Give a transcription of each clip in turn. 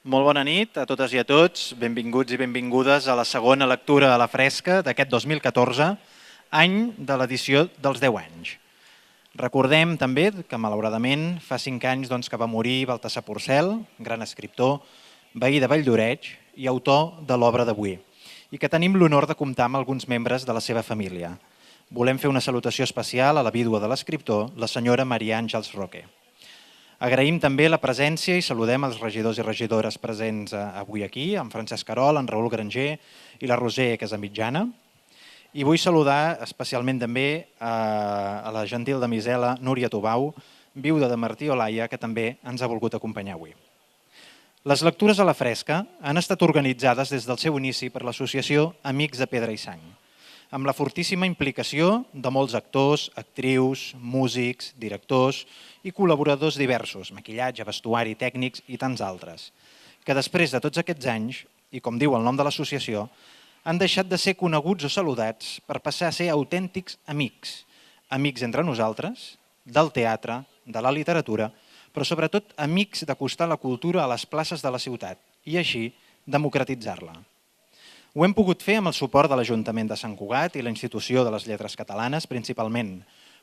Molt bona nit a totes i a tots. Benvinguts i benvingudes a la segona lectura a la fresca d'aquest 2014, any de l'edició dels 10 anys. Recordem també que, malauradament, fa 5 anys que va morir Baltasar Porcel, gran escriptor, veí de Valldoreix i autor de l'obra d'avui, i que tenim l'honor de comptar amb alguns membres de la seva família. Volem fer una salutació especial a la vídua de l'escriptor, la senyora Maria Àngels Roque. Agraïm també la presència i saludem els regidors i regidores presents avui aquí, en Francesc Carol, en Raül Granger i la Roser Casamitjana. I vull saludar especialment també a la gentil damisela Núria Tubau, viuda de Martí Olaia, que també ens ha volgut acompanyar avui. Les lectures a la fresca han estat organitzades des del seu inici per l'associació Amics de Pedra i Sang, amb la fortíssima implicació de molts actors, actrius, músics, directors i col·laboradors diversos, maquillatge, vestuari, tècnics i tants altres, que després de tots aquests anys, i com diu el nom de l'associació, han deixat de ser coneguts o saludats per passar a ser autèntics amics, amics entre nosaltres, del teatre, de la literatura, però sobretot amics d'acostar la cultura a les places de la ciutat i així democratitzar-la. Ho hem pogut fer amb el suport de l'Ajuntament de Sant Cugat i la Institució de les Lletres Catalanes principalment,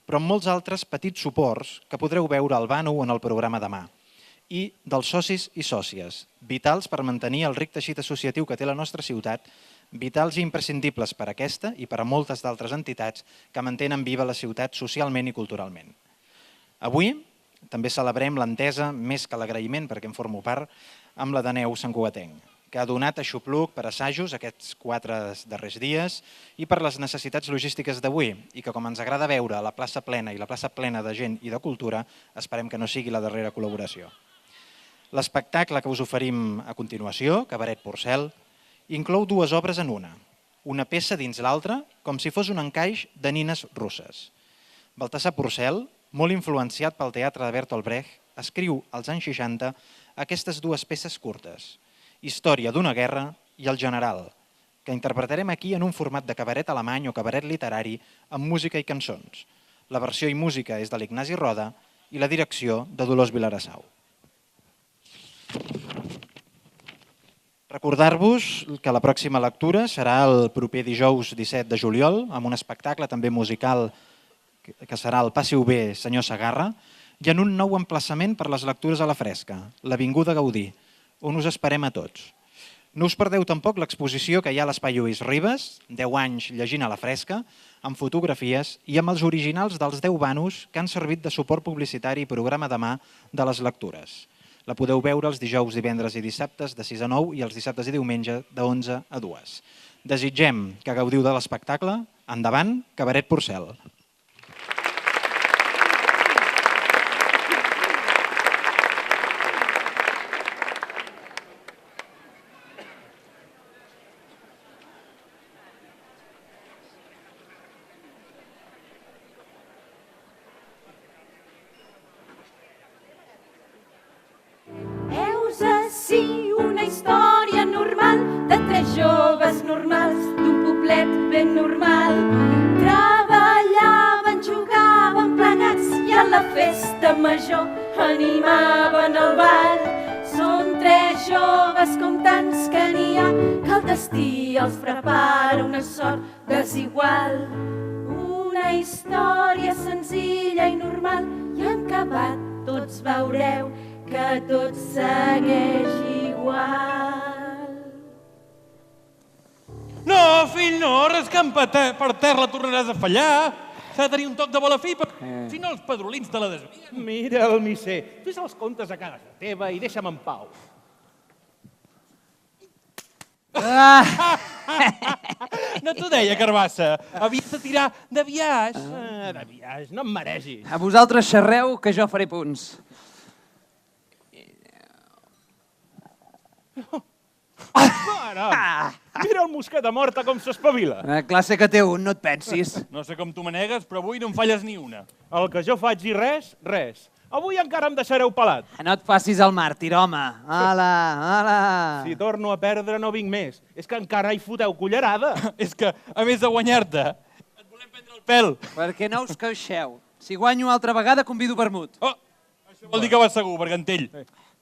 però amb molts altres petits suports que podreu veure al Bano o en el programa demà, i dels socis i sòcies, vitals per mantenir el ric teixit associatiu que té la nostra ciutat, vitals i imprescindibles per a aquesta i per a moltes d'altres entitats que mantenen viva la ciutat socialment i culturalment. Avui també celebrem l'entesa, més que l'agraïment, perquè en formo part, amb l'Ateneu Santcugatenc, que ha donat aixopluc per assajos aquests 4 darrers dies i per les necessitats logístiques d'avui, i que com ens agrada veure a la plaça plena i la plaça plena de gent i de cultura, esperem que no sigui la darrera col·laboració. L'espectacle que us oferim a continuació, Cabaret Porcel, inclou 2 obres en una peça dins l'altra, com si fos un encaix de nines russes. Baltasar Porcel, molt influenciat pel teatre de Bertolt Brecht, escriu als anys 60 aquestes 2 peces curtes, Història d'una guerra i El general, que interpretarem aquí en un format de cabaret alemany o cabaret literari amb música i cançons. La versió i música és de l'Ignasi Roda i la direcció de Dolors Vilarassau. Recordar-vos que la pròxima lectura serà el proper dijous 17 de juliol amb un espectacle també musical que serà el Passi-ho bé, senyor Segarra, i en un nou emplaçament per les lectures a la fresca, l'Avinguda Gaudí, on us esperem a tots. No us perdeu tampoc l'exposició que hi ha a l'Espai Lluís Ribes, 10 anys llegint a la fresca, amb fotografies i amb els originals dels 10 banos que han servit de suport publicitari i programa demà de les lectures. La podeu veure els dijous, divendres i dissabtes de 6 a 9 i els dissabtes i diumenge de 11 a 2. Desitgem que gaudiu de l'espectacle. Endavant, Cabaret Porcel. Una història normal de 3 joves normals d'un poblet ben normal. Treballaven, jugaven plegats i a la festa major animaven el ball. Són 3 joves com tants que n'hi ha, que el destí els prepara una sort desigual. Una història senzilla i normal i en acabat tots veureu que tot segueix igual. No, fill, no, rascant per terra tornaràs a fallar. S'ha de tenir un toc de bola fi, si no els pedrolins te la desvien. Mira el misser, fes els comptes a casa teva i deixa'm en pau. No t'ho deia, Carbassa. Havies de tirar de biaix. De biaix, no em maregis. A vosaltres xerreu, que jo faré punts. Mira el mosqueta morta com s'espavila. La classe que té un, no et pensis. No sé com tu manegues, però avui no en falles ni una. El que jo faig i res, res. Avui encara em deixareu pelat. No et facis el màrtir, home. Hola, hola. Si torno a perdre no vinc més. És que encara hi foteu cullerada. És que, a més de guanyar-te, et volem prendre el pèl. Per què no us queixeu? Si guanyo altra vegada, convido vermut. Oh, això vol dir que vas segur, Bergantell.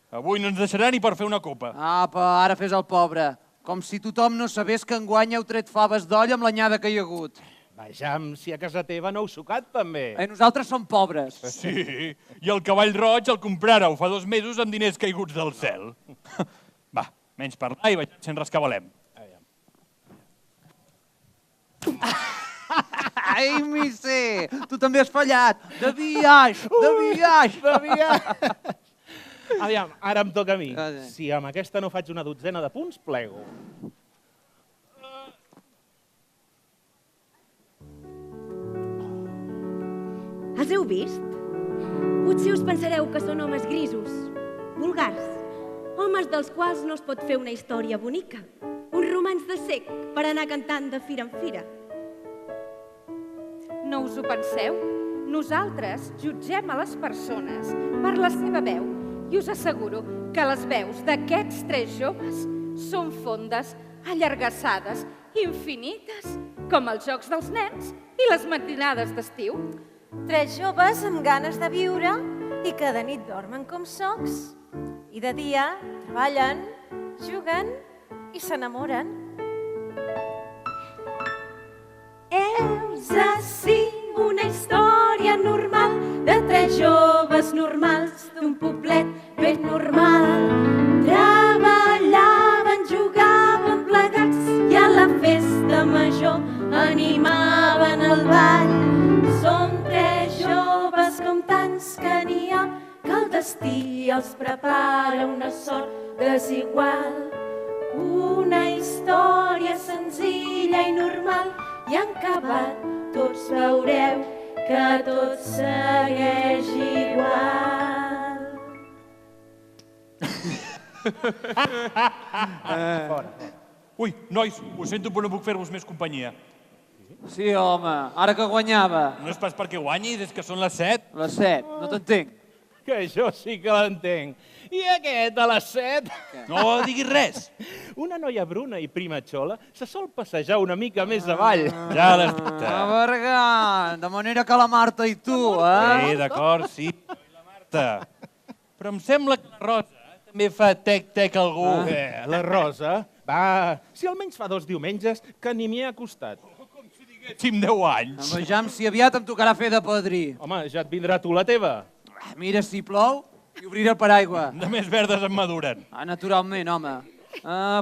Avui no ens deixarà ni per fer una copa. Apa, ara fes el pobre. Com si tothom no sabés que enguany heu tret faves d'olla amb l'anyada que hi ha hagut. Vejam, si a casa teva no heu sucat, també. Nosaltres som pobres. Sí, i el cavall roig el compràreu fa 2 mesos amb diners caiguts del cel. Va, menys parlar i vaig sent rescabalem. Ai, Missé, tu també has fallat. De viatge, de viatge. Aviam, ara em toca a mi. Vaja. Si amb aquesta no faig una dotzena de punts, plego. Els heu vist? Potser us pensareu que són homes grisos, vulgars, homes dels quals no es pot fer una història bonica, un romanç de cec per anar cantant de fira en fira. No us ho penseu? Nosaltres jutgem a les persones per la seva veu i us asseguro que les veus d'aquests 3 joves són fondes, allargassades, infinites, com els jocs dels nens i les matinades d'estiu. 3 joves amb ganes de viure i que de nit dormen com socs. I de dia treballen, juguen i s'enamoren. Heus ací una història normal de 3 joves normals d'un poblet ben normal. Treballaven, jugaven plegats i a la festa major animaven el ball. Som 3 joves com tants que n'hi ha, que el destí els prepara una sort desigual. Una història senzilla i normal i en acabat tots veureu que tot segueix igual. Ui, nois, ho sento, però no puc fer-vos més companyia. Sí, home, ara que guanyava. No és pas perquè guanyis, és que són les 7. Les 7, no t'entenc. Que jo sí que l'entenc. I aquest, a les 7? No diguis res. Una noia bruna i primatxola se sol passejar una mica més avall. Ja l'has dit. Bergan, de manera que la Marta i tu, eh? D'acord, sí. La Marta. Però em sembla que la Rosa també fa tec-tec algú. La Rosa? Va, si almenys fa 2 diumenges que ni m'hi he acostat. Diguéssim 10 anys. Vejam si aviat em tocarà fer de padrí. Home, ja et vindrà tu la teva. Mira, si plou, i obriré el paraigua. De més verdes en maduren. Naturalment, home.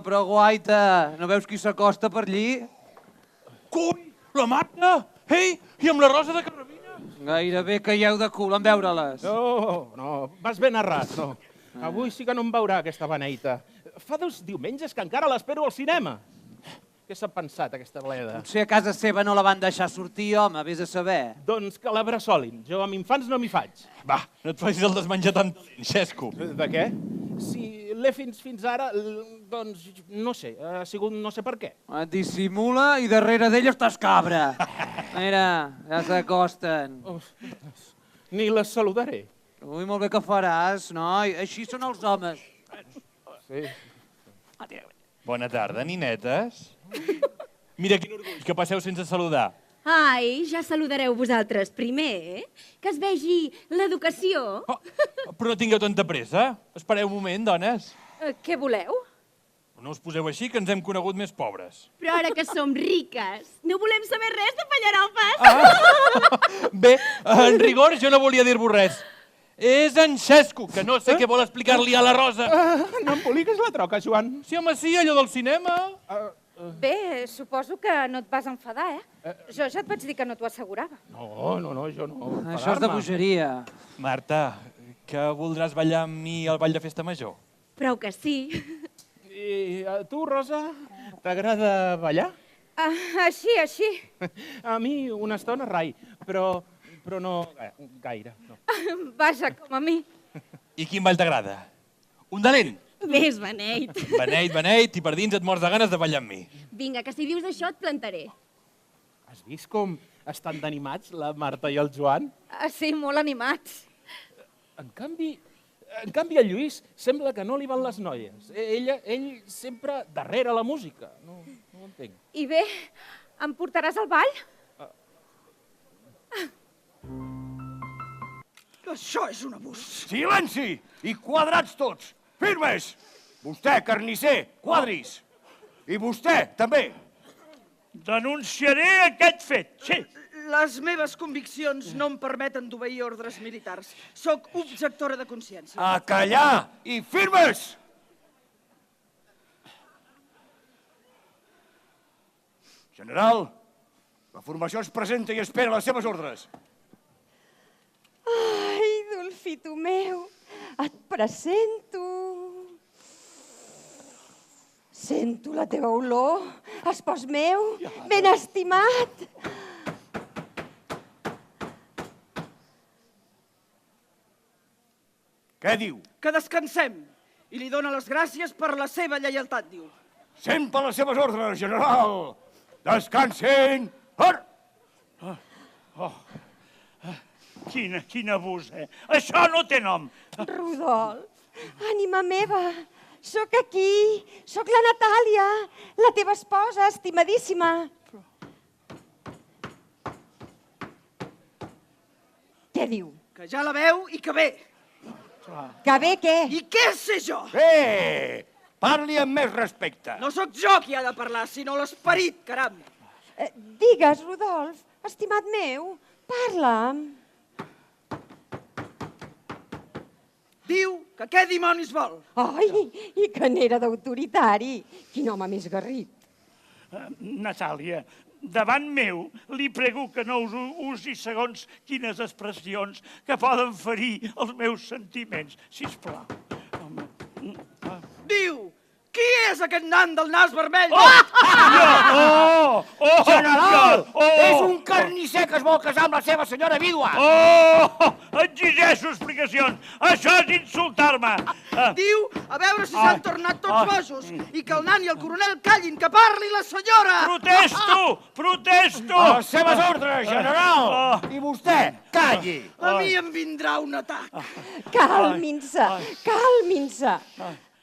Però guaita, no veus qui s'acosta per allí? Coi, la Marta! Ei, i amb la Rosa de Carrabina? Gairebé caieu de cul en veure-les. No, vas ben errat, no. Avui sí que no em veurà aquesta beneita. Fa 2 diumenges que encara l'espero al cinema. Què s'ha pensat, aquesta bleda? Potser a casa seva no la van deixar sortir, home, vés a saber. Doncs que la bressolin. Jo amb infants no m'hi faig. Va, no et facis el desmenjar tant, Xesco. De què? Si l'he fins ara, doncs no sé, ha sigut no sé per què. Et dissimula i darrere d'ell estàs cabra. Mira, ja s'acosten. Ni les saludaré. Ui, molt bé que faràs, noi. Així són els homes. Sí. Bona tarda, ninetes. Mira quin orgull, que passeu sense saludar. Ai, ja saludareu vosaltres primer, que es vegi l'educació. Oh, però no tingueu tanta pressa. Espereu un moment, dones. Què voleu? No us poseu així, que ens hem conegut més pobres. Però ara que som riques, no volem saber res de pallarofes. Bé, en rigor, jo no volia dir-vos res. És en Xesco, que no sé què vol explicar-li a la Rosa. No emboliques la troca, Joan. Sí, home, sí, allò del cinema. Bé, suposo que no et vas enfadar, eh? Jo ja et vaig dir que no t'ho assegurava. No, jo no. Això és de bogeria. Marta, que voldràs ballar amb mi al ball de festa major? Prou que sí. I a tu, Rosa, t'agrada ballar? Així. A mi una estona rai, però no gaire. No. Vaja, com a mi. I quin ball t'agrada? Un de lent? Més beneit. Beneit, i per dins et mors de ganes de ballar amb mi. Vinga, que si dius això et plantaré. Has vist com estan d'animats la Marta i el Joan? Sí, molt animats. En canvi, el Lluís sembla que no li van les noies. Ell sempre darrere la música. No ho entenc. I bé, em portaràs al ball? Això és un abús. Silenci! I quadrats tots! Firmes! Vostè, carnisser, quadris! I vostè, també! Denunciaré aquest fet, sí. Les meves conviccions no em permeten d'obeir ordres militars. Soc objectora de consciència. A callar! I firmes! General, la formació es presenta i espera les seves ordres. Ai, Dolfito meu, et presento. Sento la teva olor, espòs meu, ben estimat. Què diu? Que descansem. I li dóna les gràcies per la seva lleialtat, diu. Sempre les seves ordres, general! Descansin! Quin abús, eh? Això no té nom. Rodolf, ànima meva, sóc aquí, sóc la Natàlia, la teva esposa, estimadíssima. Què diu? Que ja la veu i que ve. Que bé què? I què sé jo? Bé! Parli amb més respecte. No sóc jo qui ha de parlar, sinó l'esperit, caram. Digues, Rodolf, estimat meu, parla'm. Diu que què dimonis vol? Ai, i que n'era d'autoritari. Quin home més garrit. Natàlia, davant meu, li prego que no usi segons quines expressions que poden ferir els meus sentiments. Sisplau. Diu, qui és aquest nan del nas vermell? General! És un carnisser que es vol casar amb la seva senyora vídua! Exigeixo explicacions! Això és insultar-me! Diu, a veure si s'han tornat tots bojos i que el nan i el coronel callin, que parli la senyora! Protesto! Protesto! A les seves ordres, general! I vostè, calli! A mi em vindrà un atac. Calmin-se, calmin-se.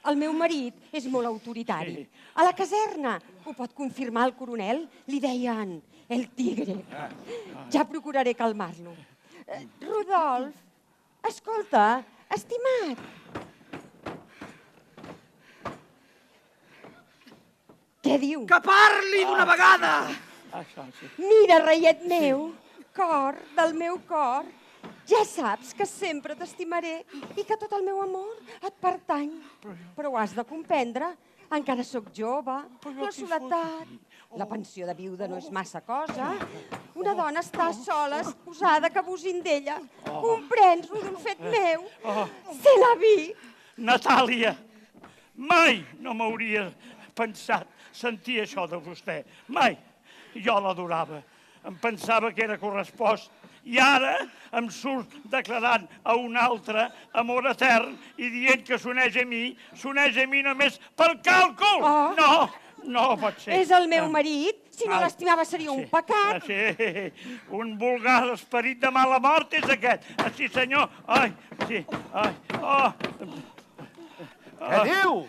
El meu marit és molt autoritari. A la caserna, ho pot confirmar el coronel, li deien el tigre. Ja procuraré calmar-lo. Rodolf, escolta, estimat. Què diu? Que parli d'una vegada! Mira, reiet meu, cor del meu cor, ja saps que sempre t'estimaré i que tot el meu amor et pertany. Però ho has de comprendre, encara sóc jove, la soledat, la pensió de viuda no és massa cosa. Una dona està sola, exposada, que abusin d'ella. Comprens, Rodolfet meu? C'est la vie. Natàlia, mai no m'hauria pensat sentir això de vostè. Mai. Jo l'adorava. Em pensava que era correspost. I ara em surt declarant a un altre amor etern i dient que s'uneix a mi només per càlcul. No, no pot ser. És el meu marit. Si no l'estimava seria un pecat. Sí, un vulgar esperit de mala mort és aquest. Sí, senyor. Ai, sí, ai, Què diu?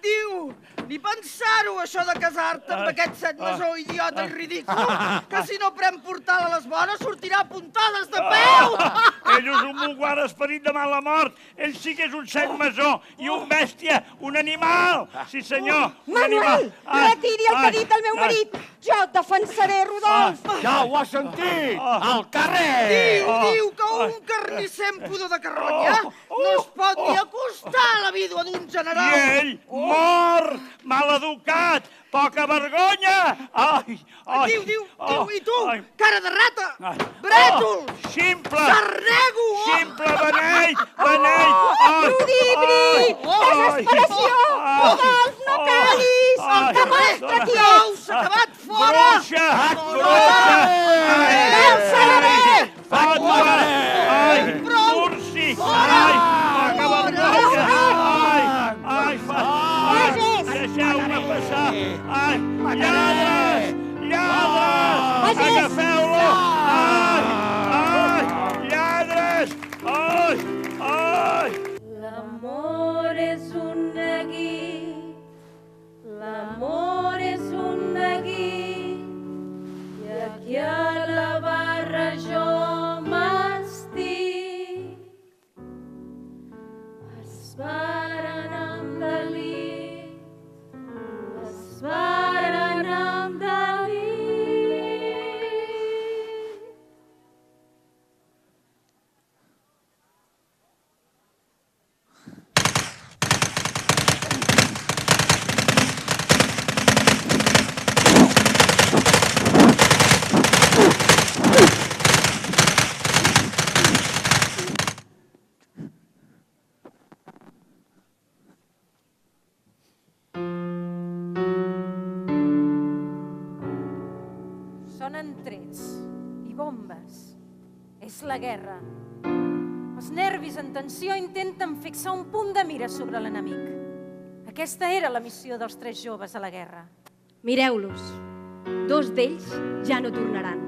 Diu, ni pensar-ho, això de casar-te amb aquest set masó idiota i ridícul, que si no pren portal a les bones sortirà a puntades de peu! Ell és un vulgar esperit de mala mort. Ell sí que és un set masó i un bèstia, un animal. Sí, senyor, un Manuel, retiri el que ha dit el meu marit. Jo et defensaré, Rodolf. Ja ho has sentit! Al carrer! Diu que un carnisser amb pudor de carronya no es pot ni acostar a la vídua d'un general. I ell, mort, maleducat, poca vergonya! Ai, ai! Diu, i tu, cara de rata, brètol, ximple! sarnego! Ximple, beneit! Ludibri! Desesperació! Rodolf, no calis! Que mostra qui ous! S'ha acabat fora! Bruixa! Bruixa! L'encelaré! Fàtima! Ai! Murci! Ai! Poca vergonya! Ai! Deixeu-me passar! Ai! Lladres! Lladres! Agafeu-lo! Ai! Lladres! Ai! L'amor és un neguit, l'amor és un neguit, i aquí a la barra jo m'estic. trets i bombes. És la guerra. Els nervis en tensió intenten fixar un punt de mira sobre l'enemic. Aquesta era la missió dels 3 joves a la guerra. Mireu-los. 2 d'ells ja no tornaran.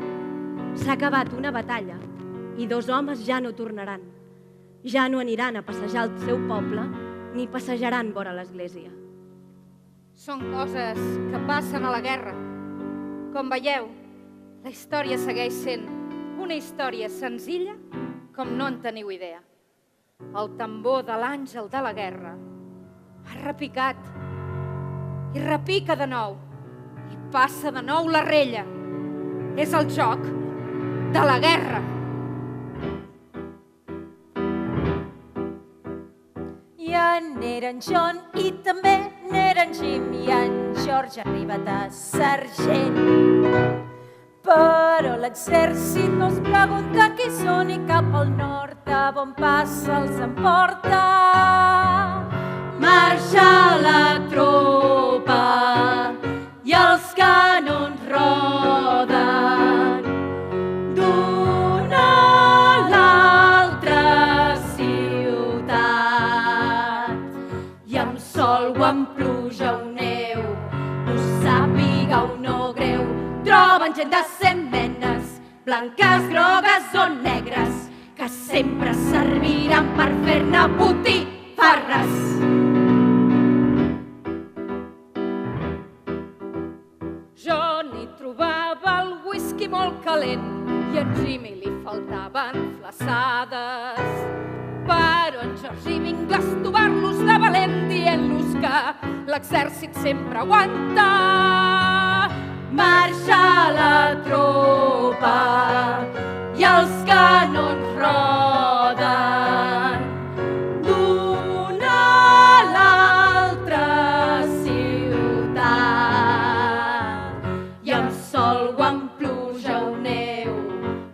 S'ha acabat una batalla i 2 homes ja no tornaran. Ja no aniran a passejar al seu poble ni passejaran vora l'església. Són coses que passen a la guerra. Com veieu, la història segueix sent una història senzilla com no en teniu idea. El tambor de l'àngel de la guerra ha repicat i repica de nou i passa de nou la rella. És el joc de la guerra. I n'eren John i també n'eren Jim i en George ha arribat a sergent. Però l'exèrcit no es pregunta qui són i cap al nord a bon pas se'ls emporta. Marxa la tropa i els canons roden d'una a l'altra ciutat. I amb sol o amb pluja o neu, ho sàpiga o no greu, troben gent de 100 menes, blanques, grogues o negres, que sempre serviran per fer-ne botifarres. Jo n'hi trobava el whisky molt calent i en Jimmy li faltaven flaçades. Però en Georgie vinga a estovar-los de valent dient-los que l'exèrcit sempre aguanta. Marxa la tropa i els canons roden d'una a l'altra ciutat. I amb sol o amb pluja o neu,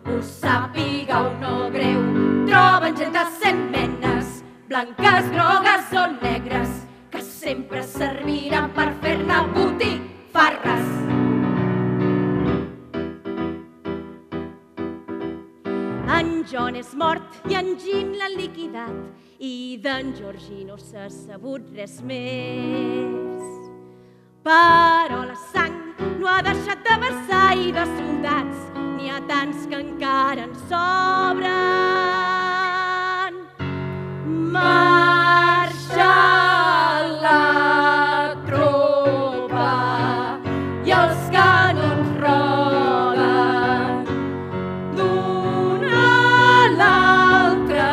ho sàpiga o no greu, troben gent de 100 menes, blanques, grogues o negres, que sempre serviran per fer-ne botifarres. En John és mort i en Jim l'han liquidat i d'en Georgie no s'ha sabut res més. Però la sang no ha deixat de vessar i de soldats n'hi ha tants que encara en sobren. Marxa la tropa i els canons roden d'una a l'altra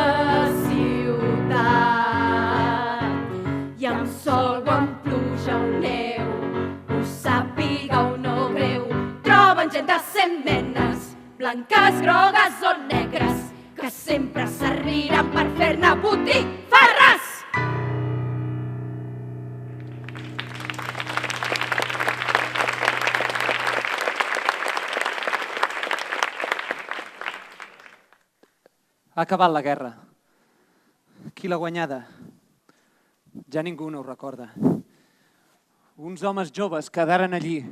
ciutat. I amb sol o amb pluja o neu, ho sàpiga o no greu, troben gent de 100 menes, blanques, grogues o negres, que sempre serviran per fer-ne botifarres. Ha acabat la guerra. Qui l'ha guanyada? Ja ningú no ho recorda. Uns homes joves quedaren allí,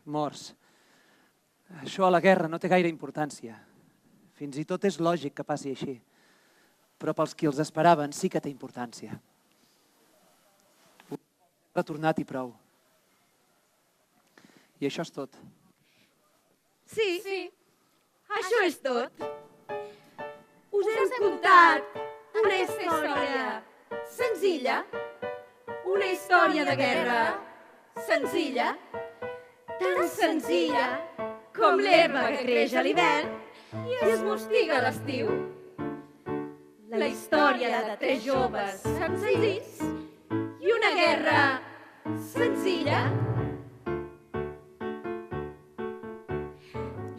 morts. Això a la guerra no té gaire importància. Fins i tot és lògic que passi així. Però pels qui els esperaven sí que té importància. Ha retornat i prou. I això és tot. Sí, això és tot. Us hem contat una història senzilla, una història de guerra senzilla, tan senzilla com l'herba que creix a l'hivern i es mostiga a l'estiu. La història de 3 joves senzills i una guerra senzilla.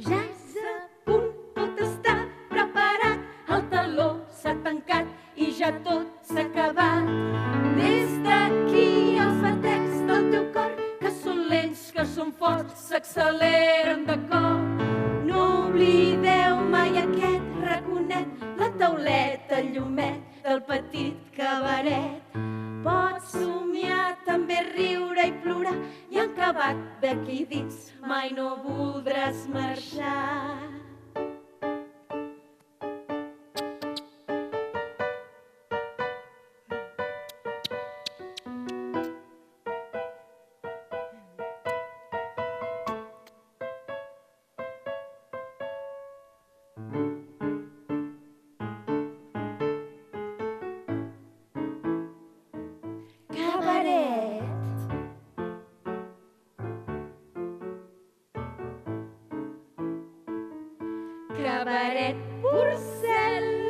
Ja és a punt, tot està preparat, el teló s'ha tancat i ja tot s'ha acabat. Des d'aquí els batecs del teu cor, que són lents, que són forts, s'acceleren de cop. No oblideu mai aquest raconet, la tauleta, el llumet del petit cabaret. Pots somiar, també riure i plorar, i en acabat d'aquí dins mai no voldràs marxar. cabaret Porcel.